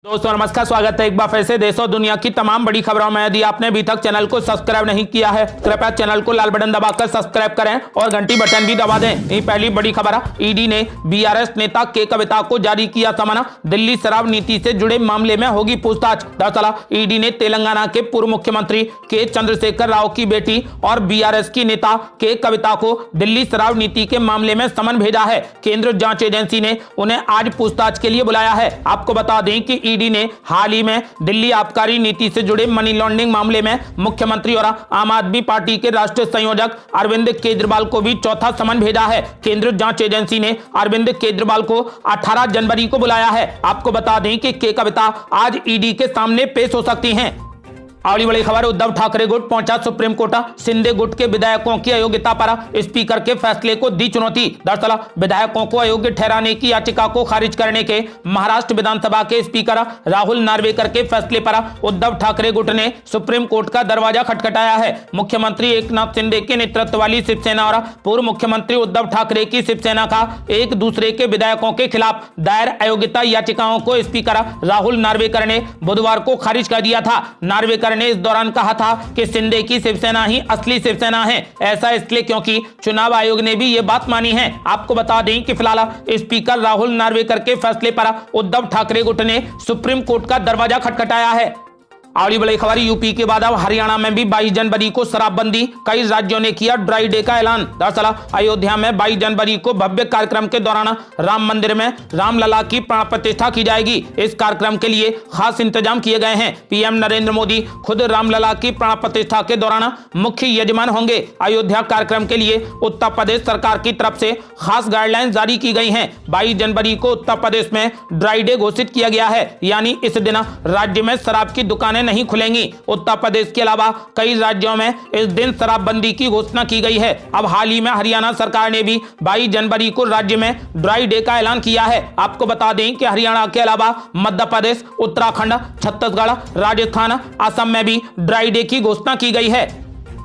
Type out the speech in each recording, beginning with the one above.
दोस्तों नमस्कार, स्वागत है एक बार फिर से देश और दुनिया की तमाम बड़ी खबरों में। यदि आपने अभी तक चैनल को सब्सक्राइब नहीं किया है, कृपया चैनल को लाल बटन दबाकर सब्सक्राइब करें और घंटी बटन भी दबा दें। यही पहली बड़ी खबर है, ईडी ने बीआरएस नेता के कविता को जारी किया समन। दिल्ली शराब नीति से जुड़े मामले में होगी पूछताछ। दरअसल ईडी ने तेलंगाना के पूर्व मुख्यमंत्री के चंद्रशेखर राव की बेटी और बीआरएस की नेता के कविता को दिल्ली शराब नीति के मामले में समन भेजा है। केंद्रीय जांच एजेंसी ने उन्हें आज पूछताछ के लिए बुलाया है। आपको बता दें कि ईडी ने हाल ही में दिल्ली आबकारी नीति से जुड़े मनी लॉन्ड्रिंग मामले में मुख्यमंत्री और आम आदमी पार्टी के राष्ट्रीय संयोजक अरविंद केजरीवाल को भी चौथा समन भेजा है। केंद्रीय जांच एजेंसी ने अरविंद केजरीवाल को 18 जनवरी को बुलाया है। आपको बता दें कि के कविता आज ईडी के सामने पेश हो सकती हैं। अगली बड़ी खबर, उद्धव ठाकरे गुट पहुंचा सुप्रीम कोर्ट। शिंदे गुट के विधायकों की अयोग्यता पर स्पीकर के फैसले को दी चुनौती। दरअसल विधायकों को अयोग्य ठहराने की याचिका को खारिज करने के महाराष्ट्र विधानसभा के स्पीकर राहुल नार्वेकर के फैसले पर उद्धव ठाकरे गुट ने सुप्रीम कोर्ट का दरवाजा खटखटाया है। मुख्यमंत्री एकनाथ शिंदे के नेतृत्व वाली शिवसेना और पूर्व मुख्यमंत्री उद्धव ठाकरे की शिवसेना का एक दूसरे के विधायकों के खिलाफ दायर अयोग्यता याचिकाओं को स्पीकर राहुल नार्वेकर ने बुधवार को खारिज कर दिया था। नार्वेकर ने इस दौरान कहा था कि शिंदे की शिवसेना ही असली शिवसेना है। ऐसा इसलिए क्योंकि चुनाव आयोग ने भी यह बात मानी है। आपको बता दें कि फिलहाल स्पीकर राहुल नार्वेकर के फैसले पर उद्धव ठाकरे गुट ने सुप्रीम कोर्ट का दरवाजा खटखटाया है। अगली बड़ी खबर, यूपी के बाद अब हरियाणा में भी 22 जनवरी को शराबबंदी। कई राज्यों ने किया ड्राई डे का ऐलान। दरअसल अयोध्या में 22 जनवरी को भव्य कार्यक्रम के दौरान राम मंदिर में रामलला की प्राण प्रतिष्ठा की जाएगी। इस कार्यक्रम के लिए खास इंतजाम किए गए हैं। पीएम नरेंद्र मोदी खुद रामलला की प्राण प्रतिष्ठा के दौरान मुख्य यजमान होंगे। अयोध्या कार्यक्रम के लिए उत्तर प्रदेश सरकार की तरफ से खास गाइडलाइन जारी की गई है। 22 जनवरी को उत्तर प्रदेश में ड्राई डे घोषित किया गया है, यानी इस दिन राज्य में शराब की दुकानें नहीं खुलेंगी। उत्तर प्रदेश के अलावा कई राज्यों में इस दिन शराबबंदी की घोषणा की गई है। अब हाल ही में हरियाणा सरकार ने भी 22 जनवरी को राज्य में ड्राई डे का ऐलान किया है। आपको बता दें कि हरियाणा के अलावा मध्य प्रदेश, उत्तराखंड, छत्तीसगढ़, राजस्थान, असम में भी ड्राई डे की घोषणा की गई है।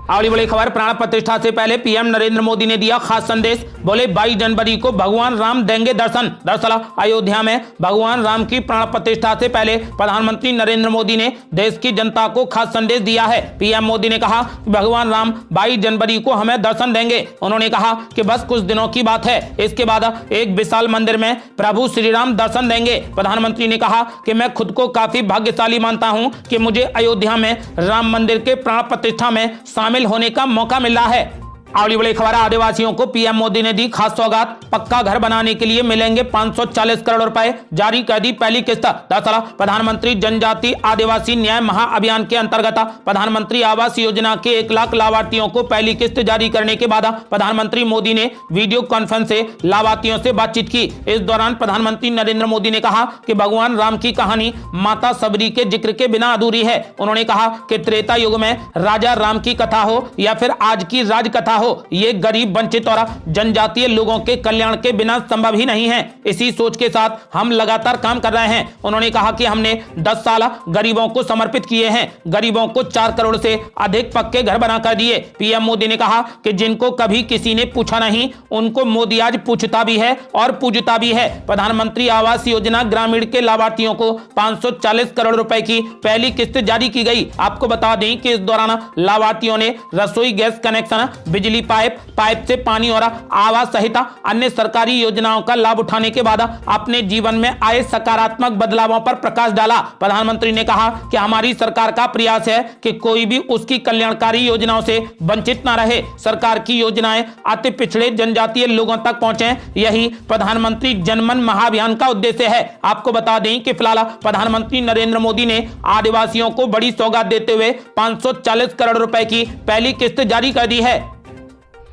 अगली बड़ी खबर, प्राण प्रतिष्ठा से पहले पीएम नरेंद्र मोदी ने दिया खास संदेश। बोले 22 जनवरी को भगवान राम देंगे दर्शन। दरअसल अयोध्या में भगवान राम की प्राण प्रतिष्ठा से पहले प्रधानमंत्री नरेंद्र मोदी ने देश की जनता को खास संदेश दिया है। पीएम मोदी ने कहा कि भगवान राम 22 जनवरी को हमें दर्शन देंगे। उन्होंने कहा कि बस कुछ दिनों की बात है, इसके बाद एक विशाल मंदिर में प्रभु श्री राम दर्शन देंगे। प्रधानमंत्री ने कहा कि मैं खुद को काफी भाग्यशाली मानता हूं कि मुझे अयोध्या में राम मंदिर के प्राण प्रतिष्ठा में शामिल होने का मौका मिला है। अगली बड़ी खबर, आदिवासियों को पीएम मोदी ने दी खास सौगात। पक्का घर बनाने के लिए मिलेंगे 540 करोड़ रुपए, जारी कर दी पहली किस्त। दरअसल प्रधानमंत्री जनजाति आदिवासी न्याय महाअभियान के अंतर्गत प्रधानमंत्री आवास योजना के 1 लाख लाभार्थियों को पहली किस्त जारी करने के बाद प्रधानमंत्री मोदी ने वीडियो कॉन्फ्रेंस से लाभार्थियों से बातचीत की। इस दौरान प्रधानमंत्री नरेंद्र मोदी ने कहा कि भगवान राम की कहानी माता सबरी के जिक्र के बिना अधूरी है। उन्होंने कहा कि त्रेता युग में राजा राम की कथा हो या फिर आज की राज कथा हो, ये गरीब, वंचित और जनजातीय लोगों के कल्याण के बिना संभव ही नहीं है। इसी सोच के साथ हम लगातार काम कर रहे हैं। उन्होंने कहा कि हमने 10 साल गरीबों को समर्पित किए हैं। गरीबों को 4 करोड़ से अधिक पक्के घर बनाकर दिए। पीएम मोदी ने कहा कि जिनको कभी किसी ने पूछा नहीं, उनको मोदी आज पूछता भी है और पूजता भी है। प्रधानमंत्री आवास योजना ग्रामीण के लाभार्थियों को 540 करोड़ रुपए की पहली किस्त जारी की गई। आपको बता दें कि इस दौरान लाभार्थियों ने रसोई गैस कनेक्शन, बिजली पाइप से पानी और आवास सहित अन्य सरकारी योजनाओं का लाभ उठाने के बाद अपने जीवन में आए सकारात्मक बदलावों पर प्रकाश डाला। प्रधानमंत्री ने कहा कि हमारी सरकार का प्रयास है कि कोई भी उसकी कल्याणकारी योजनाओं से वंचित न रहे। सरकार की योजनाएं अति पिछड़े जनजातीय लोगों तक पहुंचे, यही प्रधानमंत्री जनमन महाअभियान का उद्देश्य है। आपको बता दें कि फिलहाल प्रधानमंत्री नरेंद्र मोदी ने आदिवासियों को बड़ी सौगात देते हुए 540 करोड़ रुपए की पहली किस्त जारी कर दी है।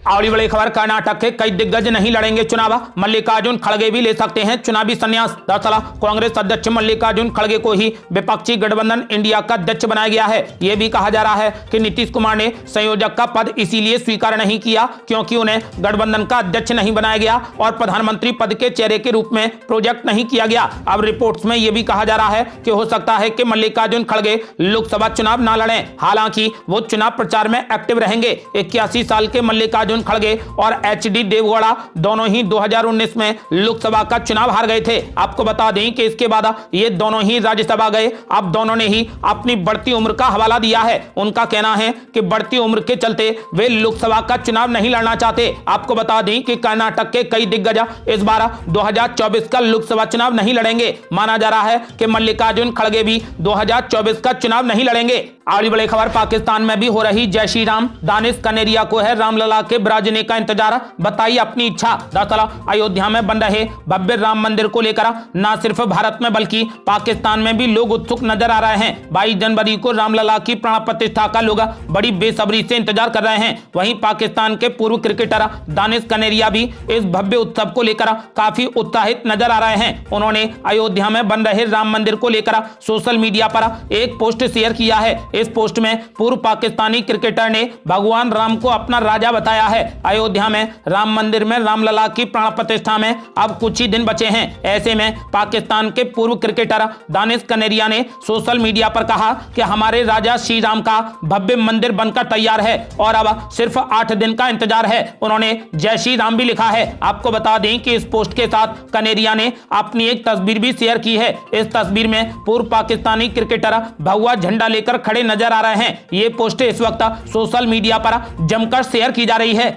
अगली बड़ी खबर, कर्नाटक के कई दिग्गज नहीं लड़ेंगे चुनाव। मल्लिकार्जुन खड़गे भी ले सकते हैं चुनावी संन्यास। दरअसल कांग्रेस अध्यक्ष मल्लिकार्जुन खड़गे को ही विपक्षी गठबंधन इंडिया का अध्यक्ष बनाया गया है। यह भी कहा जा रहा है कि नीतीश कुमार ने संयोजक का पद इसीलिए स्वीकार नहीं किया क्योंकि उन्हें गठबंधन का अध्यक्ष नहीं बनाया गया और प्रधानमंत्री पद के चेहरे के रूप में प्रोजेक्ट नहीं किया गया। अब रिपोर्ट्स में यह भी कहा जा रहा है कि हो सकता है कि मल्लिकार्जुन खड़गे लोकसभा चुनाव न लड़ें। हालांकि वो चुनाव प्रचार में एक्टिव रहेंगे। 81 साल के मल्लिकार्जुन मल्लिकार्जुन खड़गे और एचडी देवगौड़ा दोनों ही 2019 में लोकसभा का चुनाव हार गए थे। आपको बता दें कि इसके बाद ये दोनों ही राज्यसभा गए। अब दोनों ने ही अपनी बढ़ती उम्र का हवाला दिया है। उनका कहना है कि बढ़ती उम्र के चलते वे लोकसभा का चुनाव नहीं लड़ना चाहते। आपको बता दें कि कर्नाटक के कई दिग्गज इस बार 2024 का लोकसभा चुनाव नहीं लड़ेंगे। माना जा रहा है कि मल्लिकार्जुन खड़गे भी 2024 का चुनाव नहीं लड़ेंगे। अगली बड़ी खबर, पाकिस्तान में भी हो रही जय श्री राम। दानिश कनेरिया को है रामलला के बराजने का इंतजार, बताई अपनी इच्छा। दरअसल अयोध्या में बन रहे भव्य राम मंदिर को लेकर न सिर्फ भारत में बल्कि पाकिस्तान में भी लोग उत्सुक नजर आ रहे हैं। 22 जनवरी को रामलला की प्राण प्रतिष्ठा का लोग बड़ी बेसब्री से इंतजार कर रहे हैं। वहीं पाकिस्तान के पूर्व क्रिकेटर दानिश कनेरिया भी इस भव्य उत्सव को लेकर काफी उत्साहित नजर आ रहे हैं। उन्होंने अयोध्या में बन रहे राम मंदिर को लेकर सोशल मीडिया पर एक पोस्ट शेयर किया है। इस पोस्ट में पूर्व पाकिस्तानी क्रिकेटर ने भगवान राम को अपना राजा बताया है। अयोध्या में राम मंदिर में रामलला की प्राण प्रतिष्ठा में अब कुछ ही दिन बचे हैं। ऐसे में पाकिस्तान के पूर्व क्रिकेटर दानिश कनेरिया ने सोशल मीडिया पर कहा कि हमारे राजा श्री राम का भव्य मंदिर बनकर तैयार है और अब सिर्फ 8 दिन का इंतजार है। उन्होंने जय श्री राम भी लिखा है। आपको बता दें कि इस पोस्ट के साथ कनेरिया ने अपनी एक तस्वीर भी शेयर की है। इस तस्वीर में पूर्व पाकिस्तानी क्रिकेटर भगवा झंडा लेकर खड़े नजर आ रहे हैं। ये पोस्ट इस वक्त सोशल मीडिया पर जमकर शेयर की जा रही है।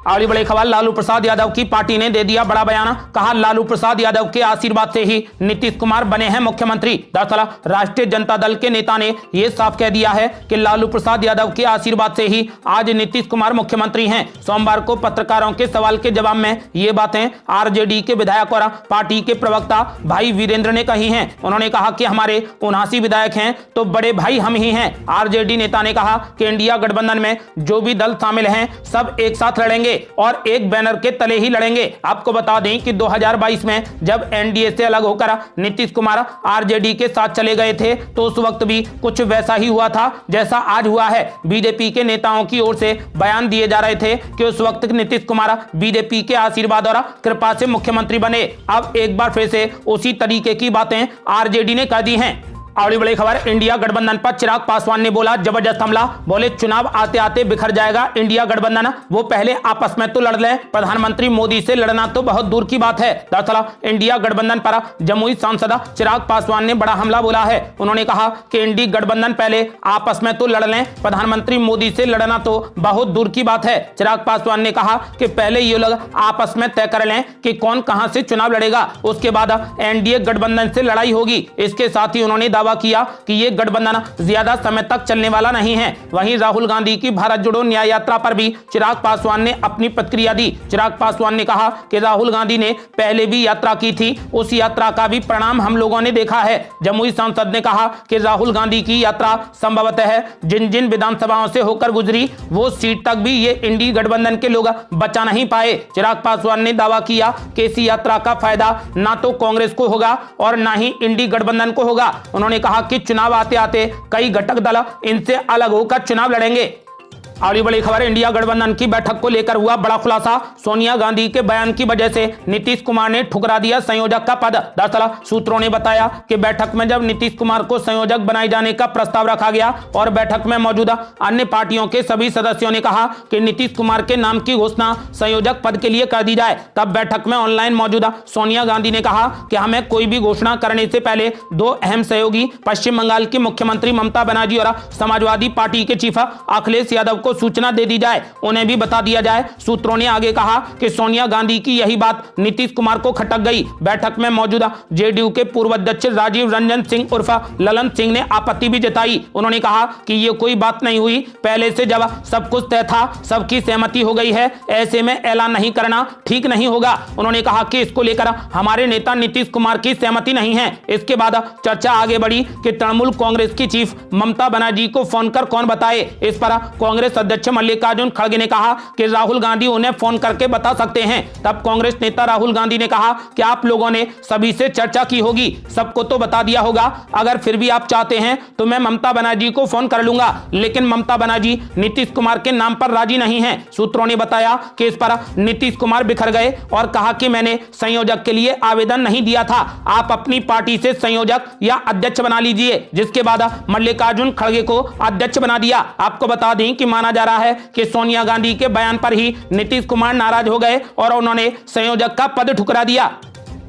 अगली बड़ी खबर, लालू प्रसाद यादव की पार्टी ने दे दिया बड़ा बयान। कहा लालू प्रसाद यादव के आशीर्वाद से ही नीतीश कुमार बने हैं मुख्यमंत्री। दरअसल राष्ट्रीय जनता दल के नेता ने यह साफ कह दिया है कि लालू प्रसाद यादव के आशीर्वाद से ही आज नीतीश कुमार मुख्यमंत्री हैं। सोमवार को पत्रकारों के सवाल के जवाब में ये बातें आरजेडी के विधायक और पार्टी के प्रवक्ता भाई वीरेंद्र ने कही हैं। उन्होंने कहा कि हमारे 79 विधायक हैं तो बड़े भाई हम ही हैं। आरजेडी नेता ने कहा कि इंडिया गठबंधन में जो भी दल शामिल हैं सब एक साथ लड़ेंगे और एक बैनर के तले ही लड़ेंगे। आपको बता दें कि 2022 में जब एनडीए से अलग होकर नीतीश कुमार आरजेडी के साथ चले गए थे तो उस वक्त भी कुछ वैसा ही हुआ था जैसा आज हुआ है। बीजेपी के नेताओं की ओर से बयान दिए जा रहे थे कि उस वक्त नीतीश कुमार बीजेपी के आशीर्वाद और कृपा से मुख्यमंत्री बने। अब एक बार फिर से उसी तरीके की बातें आरजेडी ने कह दी हैं। अगली बड़ी खबर, इंडिया गठबंधन पर चिराग पासवान ने बोला जबरदस्त हमला। बोले चुनाव आते आते बिखर जाएगा इंडिया गठबंधन, वो पहले आपस में तो लड़ लें, प्रधानमंत्री मोदी से लड़ना तो बहुत दूर की बात है। दरअसल इंडिया गठबंधन पर जमुई सांसद चिराग पासवान ने बड़ा हमला बोला है। उन्होंने कहा कि इंडी गठबंधन पहले आपस में तो लड़ लें, प्रधानमंत्री मोदी से लड़ना तो बहुत दूर की बात है। चिराग पासवान ने कहा कि पहले ये लोग आपस में तय कर लें कि कौन कहां से चुनाव लड़ेगा, उसके बाद एनडीए गठबंधन से लड़ाई होगी। इसके साथ ही उन्होंने दावा किया कि ये गठबंधन ज्यादा समय तक चलने वाला नहीं है। वहीं राहुल गांधी की भारत जोड़ो न्याय यात्रा पर भी चिराग पासवान ने अपनी प्रतिक्रिया दी। चिराग पासवान ने कहा कि राहुल गांधी ने पहले भी यात्रा की थी, उस यात्रा का भी परिणाम हम लोगों ने देखा है। जमुई सांसद ने कहा कि राहुल गांधी की यात्रा संभवतः जिन जिन विधानसभाओं से होकर गुजरी वो सीट तक भी ये इंडी गठबंधन के लोग बचा नहीं पाए। चिराग पासवान ने दावा किया कि इस यात्रा का फायदा ना तो कांग्रेस को होगा और ना ही इंडी गठबंधन को होगा। उन्होंने कहा कि चुनाव आते आते कई घटक दल इनसे अलग होकर चुनाव लड़ेंगे। अगली बड़ी खबर, इंडिया गठबंधन की बैठक को लेकर हुआ बड़ा खुलासा। सोनिया गांधी के बयान की वजह से नीतीश कुमार ने ठुकरा दिया संयोजक का पद। दरअसल सूत्रों ने बताया कि बैठक में जब नीतीश कुमार को संयोजक बनाए जाने का प्रस्ताव रखा गया और बैठक में मौजूदा अन्य पार्टियों के सभी सदस्यों ने कहा कि नीतीश कुमार के नाम की घोषणा संयोजक पद के लिए कर दी जाए, तब बैठक में ऑनलाइन मौजूदा सोनिया गांधी ने कहा कि हमें कोई भी घोषणा करने से पहले 2 अहम सहयोगी पश्चिम बंगाल की मुख्यमंत्री ममता बनर्जी और समाजवादी पार्टी के चीफ अखिलेश यादव को सूचना दे दी जाए, उन्हें भी बता दिया जाए। सूत्रों ने आगे कहा कि सोनिया गांधी की यही बात नीतीश कुमार को खटक गई। बैठक में मौजूदा जेडीयू के पूर्व अध्यक्ष राजीव रंजन सिंह उर्फ ललन सिंह ने आपत्ति भी जताई। उन्होंने कहा कि ये कोई बात नहीं हुई, पहले से जब सब कुछ तय था, सबकी सहमति हो गई है, ऐसे में ऐलान नहीं करना ठीक नहीं होगा। उन्होंने कहा कि इसको लेकर हमारे नेता नीतीश कुमार की सहमति नहीं है। इसके बाद चर्चा आगे बढ़ी कि तृणमूल कांग्रेस की चीफ ममता बनर्जी को फोन कर कौन बताए। इस पर कांग्रेस अध्यक्ष मल्लिकार्जुन खड़गे ने कहा कि राहुल गांधी उन्हें फोन करके बता सकते हैं। तब कांग्रेस नेता राहुल गांधी ने कहा कि आप लोगों ने सभी से चर्चा की होगी, सबको तो बता दिया होगा, अगर फिर भी आप चाहते हैं तो मैं ममता बनर्जी को फोन कर लूंगा, लेकिन ममता बनर्जी नीतीश कुमार के नाम पर राजी नहीं है। सूत्रों ने बताया कि इस पर नीतीश कुमार बिखर गए और कहा कि मैंने संयोजक के लिए आवेदन नहीं दिया था, आप अपनी पार्टी से संयोजक या अध्यक्ष बना लीजिए, जिसके बाद मल्लिकार्जुन खड़गे को अध्यक्ष बना दिया। आपको बता दें कि माना माना जा रहा है कि सोनिया गांधी के बयान पर ही नीतीश कुमार नाराज हो गए और उन्होंने संयोजक का पद ठुकरा दिया।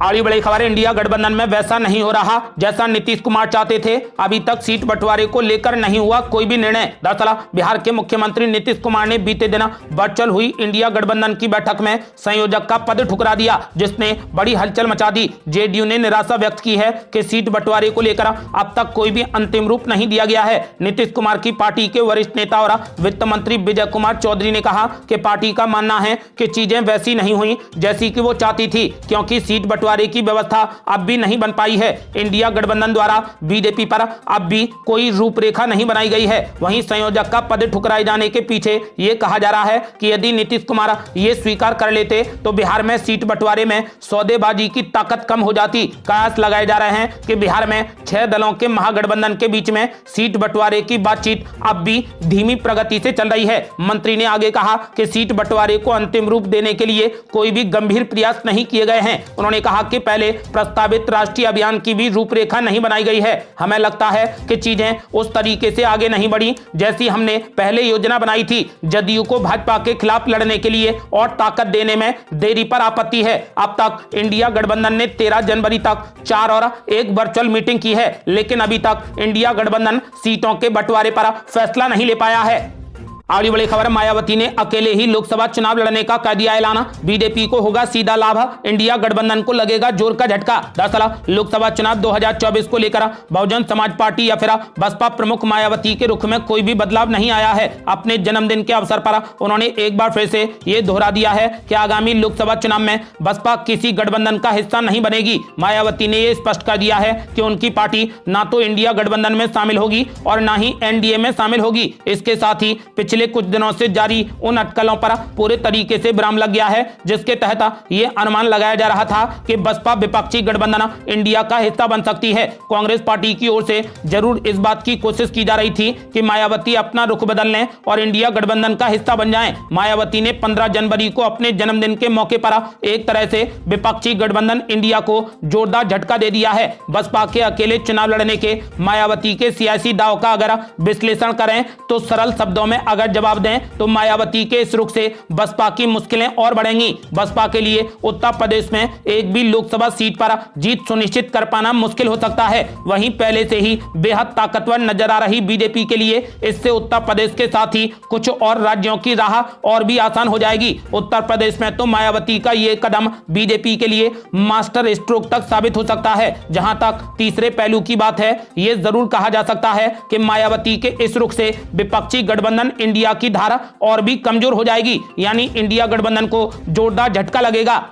आगे बड़ी खबर है, इंडिया गठबंधन में वैसा नहीं हो रहा जैसा नीतीश कुमार चाहते थे। अभी तक सीट बंटवारे को लेकर नहीं हुआ कोई भी निर्णय। दरअसल बिहार के मुख्यमंत्री नीतीश कुमार ने बीते दिन वर्चुअल हुई इंडिया गठबंधन की बैठक में संयोजक का पद ठुकरा दिया, जिसने बड़ी हलचल मचा दी। जेडीयू ने निराशा व्यक्त की है कि सीट बंटवारे को लेकर अब तक कोई भी अंतिम रूप नहीं दिया गया है। नीतीश कुमार की पार्टी के वरिष्ठ नेता और वित्त मंत्री विजय कुमार चौधरी ने कहा कि पार्टी का मानना है कि चीजें वैसी नहीं हुई जैसी कि वो चाहती थी, क्योंकि सीट बंटवारे की व्यवस्था अब भी नहीं बन पाई है। इंडिया गठबंधन द्वारा बीजेपी पर अब भी कोई रूपरेखा नहीं बनाई गई है। वहीं संयोजक का पद ठुकराए जाने के पीछे यह कहा जा रहा है कि यदि नीतीश कुमार ये स्वीकार कर लेते तो बिहार में सीट बंटवारे में सौदेबाजी की ताकत कम हो जाती। कयास लगाए जा रहे हैं कि बिहार में 6 दलों के महागठबंधन के बीच में सीट बंटवारे की बातचीत अब भी धीमी प्रगति से चल रही है। मंत्री ने आगे कहा कि सीट बंटवारे को अंतिम रूप देने के लिए कोई भी गंभीर प्रयास नहीं किए गए हैं। उन्होंने कहा कि पहले प्रस्तावित राष्ट्रीय अभियान की भी रूपरेखा नहीं बनाई गई है। हमें लगता है कि चीजें उस तरीके से आगे नहीं बढ़ी जैसी हमने पहले योजना बनाई थी। जदयू को भाजपा के खिलाफ लड़ने के लिए और ताकत देने में देरी पर आपत्ति है। अब तक इंडिया गठबंधन ने 13 जनवरी तक 4 और 1 वर्चुअल मीटिंग की है, लेकिन अभी तक इंडिया गठबंधन सीटों के बंटवारे पर फैसला नहीं ले पाया है। आगे बड़ी खबर, मायावती ने अकेले ही लोकसभा चुनाव लड़ने का कर दिया ऐलान। बीजेपी को होगा सीधा लाभ, इंडिया गठबंधन को लगेगा जोर का झटका। दरअसल लोकसभा चुनाव 2024 को लेकर बहुजन समाज पार्टी या फिर बसपा प्रमुख मायावती के रुख में कोई भी बदलाव नहीं आया है। अपने जन्मदिन के अवसर पर उन्होंने एक बार फिर से ये दोहरा दिया है कि आगामी लोकसभा चुनाव में बसपा किसी गठबंधन का हिस्सा नहीं बनेगी। मायावती ने यह स्पष्ट कर दिया है कि उनकी पार्टी ना तो इंडिया गठबंधन में शामिल होगी और ना ही एनडीए में शामिल होगी। इसके साथ ही पिछले कुछ दिनों से जारी उन अटकलों पर पूरे तरीके से विराम लग गया है, जिसके तहत यह अनुमान लगाया जा रहा था कि बसपा विपक्षी गठबंधन इंडिया का हिस्सा बन सकती है। कांग्रेस पार्टी की ओर से जरूर इस बात की कोशिश की जा रही थी कि मायावती अपना रुख बदल लें और इंडिया गठबंधन का हिस्सा बन जाएं। मायावती ने 15 जनवरी को अपने जन्मदिन के मौके पर एक तरह से विपक्षी गठबंधन इंडिया को जोरदार झटका दे दिया है। बसपा के अकेले चुनाव लड़ने के मायावती के सियासी दाव का अगर विश्लेषण करें तो सरल शब्दों में अगर जवाब दें तो मायावती के इस रुख से बसपा की मुश्किलें और बढ़ेंगी। बसपा के लिए उत्तर प्रदेश में एक भी लोकसभा सीट पर जीत सुनिश्चित कर पाना मुश्किल हो सकता है। वहीं पहले से ही बेहद ताकतवर नजर आ रही बीजेपी के लिए इससे उत्तर प्रदेश के साथ ही कुछ और राज्यों की राह और भी आसान हो जाएगी। उत्तर प्रदेश में तो मायावती का यह कदम बीजेपी के लिए मास्टर स्ट्रोक तक साबित हो सकता है। जहां तक तीसरे पहलू की बात है, यह जरूर कहा जा सकता है कि मायावती के इस रुख से विपक्षी गठबंधन इंडिया की धारा और भी कमजोर हो जाएगी, यानी इंडिया गठबंधन को जोरदार झटका लगेगा।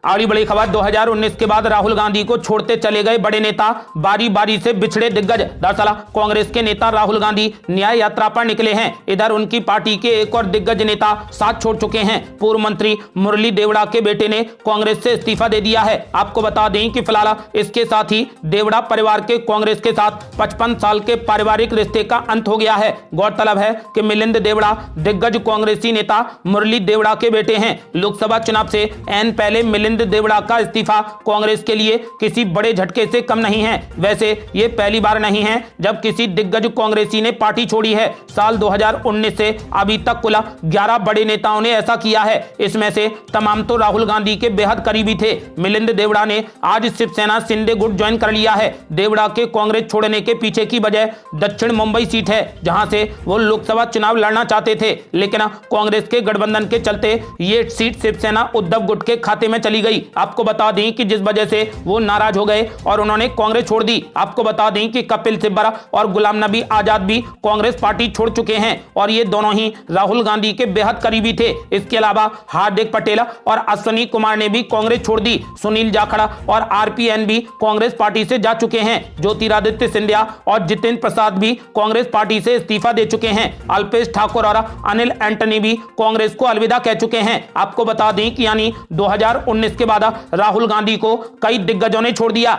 आगे बड़ी खबर, 2019 के बाद राहुल गांधी को छोड़ते चले गए बड़े नेता, बारी बारी से बिछड़े दिग्गज। दरअसल कांग्रेस के नेता राहुल गांधी न्याय यात्रा पर निकले हैं। इधर उनकी पार्टी के एक और दिग्गज नेता साथ छोड़ चुके हैं। पूर्व मंत्री मुरली देवड़ा के बेटे ने कांग्रेस से इस्तीफा दे दिया है। आपको बता दें कि फिलहाल इसके साथ ही देवड़ा परिवार के कांग्रेस के साथ 55 साल के पारिवारिक रिश्ते का अंत हो गया है। गौरतलब है कि मिलिंद देवड़ा दिग्गज कांग्रेसी नेता मुरली देवड़ा के बेटे हैं। लोकसभा चुनाव से ऐन पहले मिलिंद देवड़ा का इस्तीफा कांग्रेस के लिए किसी बड़े झटके से कम नहीं है। वैसे ये पहली बार नहीं है जब किसी दिग्गज कांग्रेसी ने पार्टी छोड़ी है। साल 2019 से अभी तक कुल 11 बड़े नेताओं ने ऐसा किया है। इसमें से तमाम तो राहुल गांधी के बेहद करीबी थे। मिलिंद देवड़ा ने आज शिवसेना शिंदे गुट ज्वाइन कर लिया है। देवड़ा के कांग्रेस छोड़ने के पीछे की वजह दक्षिण मुंबई सीट है, जहां से वो लोकसभा चुनाव लड़ना चाहते थे, लेकिन कांग्रेस के गठबंधन के चलते ये सीट शिवसेना उद्धव गुट के खाते में चली गई। आपको बता दें कि जिस वजह से वो नाराज हो गए और उन्होंने कांग्रेस छोड़ दी। आपको बता दें कि कपिल सिब्बल और गुलाम नबी आजाद भी कांग्रेस पार्टी छोड़ चुके हैं और ये दोनों ही राहुल गांधी के बेहद करीबी थे। इसके अलावा हार्दिक पटेल और अश्विनी कुमार ने भी कांग्रेस छोड़ दी। सुनील जाखड़ और आरपीएन भी कांग्रेस पार्टी से जा चुके हैं। ज्योतिरादित्य सिंधिया और जितेंद्र प्रसाद भी कांग्रेस पार्टी से इस्तीफा दे चुके हैं। अल्पेश ठाकुर और अनिल एंटनी भी कांग्रेस को अलविदा कह चुके हैं। आपको बता दें कि यानी 2019 के बाद राहुल गांधी को कई दिग्गजों ने छोड़ दिया।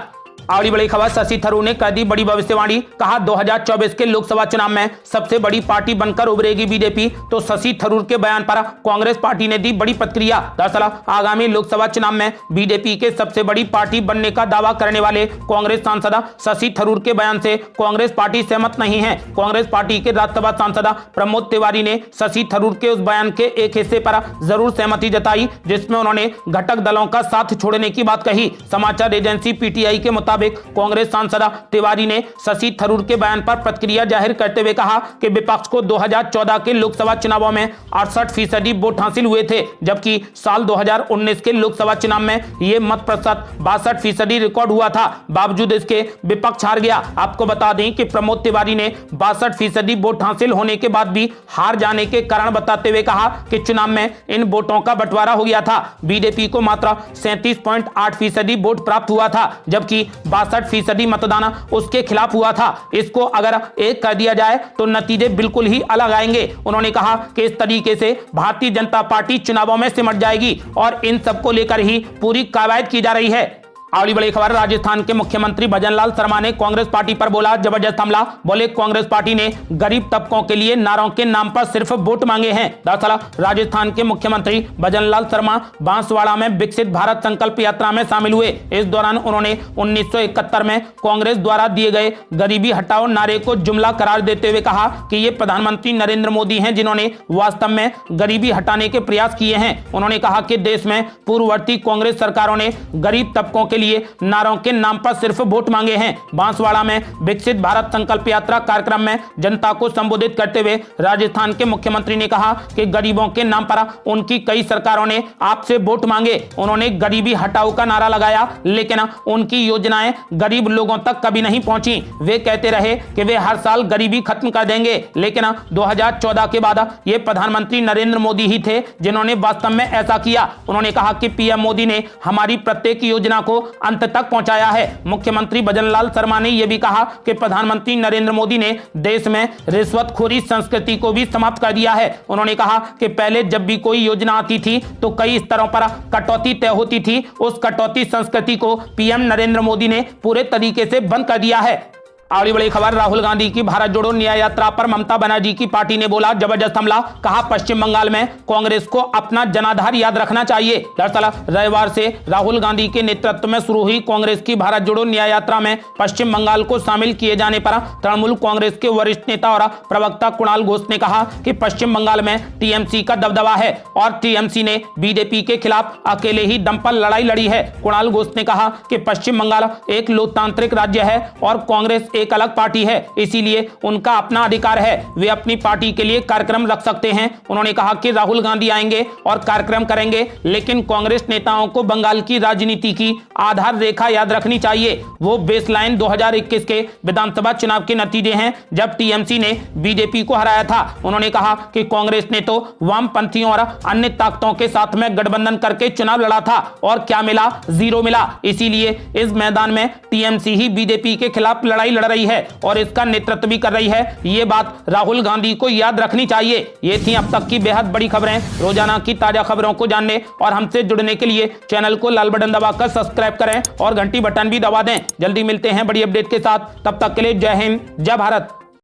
अगली बड़ी खबर, शशि थरूर ने कर दी बड़ी भविष्यवाणी। कहा 2024 के लोकसभा चुनाव में सबसे बड़ी पार्टी बनकर उभरेगी बीजेपी। तो शशि थरूर के बयान पर कांग्रेस पार्टी ने दी बड़ी प्रतिक्रिया। दरअसल आगामी लोकसभा चुनाव में बीजेपी के सबसे बड़ी पार्टी बनने का दावा करने वाले कांग्रेस सांसद शशि थरूर के बयान से कांग्रेस पार्टी सहमत नहीं है। कांग्रेस पार्टी के राज्यसभा सांसद प्रमोद तिवारी ने शशि थरूर के उस बयान के एक हिस्से पर जरूर सहमति जताई जिसमें उन्होंने घटक दलों का साथ छोड़ने की बात कही। समाचार एजेंसी पीटीआई के मुताबिक कांग्रेस सांसद तिवारी ने शशि थरूर के बयान पर प्रतिक्रिया जाहिर करते हुए कहा कि विपक्ष को 2014 के लोकसभा चुनावों में 68% वोट हासिल हुए थे, जबकि साल 2019 के लोकसभा चुनाव में यह मत प्रतिशत 62% रिकॉर्ड हुआ था। बावजूद इसके विपक्ष हार गया। आपको बता दें कि प्रमोद तिवारी ने 62% वोट हासिल होने के बाद भी हार जाने के कारण बताते हुए कहा कि चुनाव में इन वोटों का बंटवारा हो गया था। बीजेपी को मात्र 37.8% वोट प्राप्त हुआ था, जबकि 62% मतदान उसके खिलाफ हुआ था। इसको अगर एक कर दिया जाए तो नतीजे बिल्कुल ही अलग आएंगे। उन्होंने कहा कि इस तरीके से भारतीय जनता पार्टी चुनावों में सिमट जाएगी और इन सबको लेकर ही पूरी कवायद की जा रही है। अगली बड़ी खबर, राजस्थान के मुख्यमंत्री भजनलाल शर्मा ने कांग्रेस पार्टी पर बोला जबरदस्त हमला। बोले कांग्रेस पार्टी ने गरीब तबकों के लिए नारों के नाम पर सिर्फ वोट मांगे हैं। दरअसल राजस्थान के मुख्यमंत्री भजनलाल शर्मा बांसवाड़ा में विकसित भारत संकल्प यात्रा में शामिल हुए। इस दौरान उन्होंने 1971 में कांग्रेस द्वारा दिए गए गरीबी हटाओ नारे को जुमला करार देते हुए कहा कि ये प्रधानमंत्री नरेंद्र मोदी हैं जिन्होंने वास्तव में गरीबी हटाने के प्रयास किए हैं। उन्होंने कहा कि देश में पूर्ववर्ती कांग्रेस सरकारों ने गरीब तबकों के लिए नारों के नाम पर सिर्फ वोट मांगे हैं। बांसवाड़ा में विकसित भारत संकल्प यात्रा कार्यक्रम में जनता को संबोधित करते हुए राजस्थान के मुख्यमंत्री ने कहा कि गरीबों के नाम पर उनकी कई सरकारों ने आपसे वोट मांगे। उन्होंने गरीबी हटाओ का नारा लगाया, लेकिन उनकी योजनाएं गरीब लोगों तक कभी नहीं पहुंची। वे कहते रहे कि वे हर साल गरीबी खत्म कर देंगे, लेकिन 2014 के बाद ये प्रधानमंत्री नरेंद्र मोदी ही थे जिन्होंने वास्तव में ऐसा किया। उन्होंने कहा कि पीएम मोदी ने हमारी प्रत्येक योजना को अंत तक पहुंचाया है। मुख्यमंत्री भजनलाल शर्मा ने यह भी कहा कि प्रधानमंत्री नरेंद्र मोदी ने देश में रिश्वतखोरी संस्कृति को भी समाप्त कर दिया है। उन्होंने कहा कि पहले जब भी कोई योजना आती थी तो कई स्तरों पर कटौती तय होती थी। उस कटौती संस्कृति को पीएम नरेंद्र मोदी ने पूरे तरीके से बंद कर दिया है। अगली बड़ी खबर, राहुल गांधी की भारत जोड़ो न्याय यात्रा पर ममता बनर्जी की पार्टी ने बोला जबरदस्त हमला। कहा पश्चिम बंगाल में कांग्रेस को अपना जनाधार याद रखना चाहिए। दरअसल रविवार से राहुल गांधी के नेतृत्व में शुरू हुई कांग्रेस की भारत जोड़ो न्याय यात्रा में पश्चिम बंगाल को शामिल किए जाने पर तृणमूल कांग्रेस के वरिष्ठ नेता और प्रवक्ता कुणाल घोष ने कहा कि पश्चिम बंगाल में टीएमसी का दबदबा है और टीएमसी ने बीजेपी के खिलाफ अकेले ही दम पर लड़ाई लड़ी है। कुणाल घोष ने कहा कि पश्चिम बंगाल एक लोकतांत्रिक राज्य है और कांग्रेस एक अलग पार्टी है, इसीलिए उनका अपना अधिकार है, वे अपनी पार्टी के लिए कार्यक्रम रख सकते हैं। उन्होंने कहा कि राहुल गांधी आएंगे और कार्यक्रम करेंगे, लेकिन कांग्रेस नेताओं को बंगाल की राजनीति की आधार रेखा याद रखनी चाहिए। वो बेसलाइन 2021 के विधानसभा चुनाव के नतीजे हैं जब टीएमसी ने बीजेपी को हराया था। उन्होंने कहा कि कांग्रेस ने तो वामपंथियों और अन्य ताकतों के साथ में गठबंधन करके चुनाव लड़ा था और क्या मिला, जीरो मिला। इसीलिए इस मैदान में टीएमसी ही बीजेपी के खिलाफ लड़ाई लड़ रही है और इसका नेतृत्व भी कर रही है। ये बात राहुल गांधी को याद रखनी चाहिए। ये थी अब तक की बेहद बड़ी खबरें। रोजाना की ताजा खबरों को जानने और हमसे जुड़ने के लिए चैनल को लाल बटन दबाकर सब्सक्राइब करें और घंटी बटन भी दबा दें। जल्दी मिलते हैं बड़ी अपडेट के साथ, तब तक के लिए जय हिंद, जय भारत।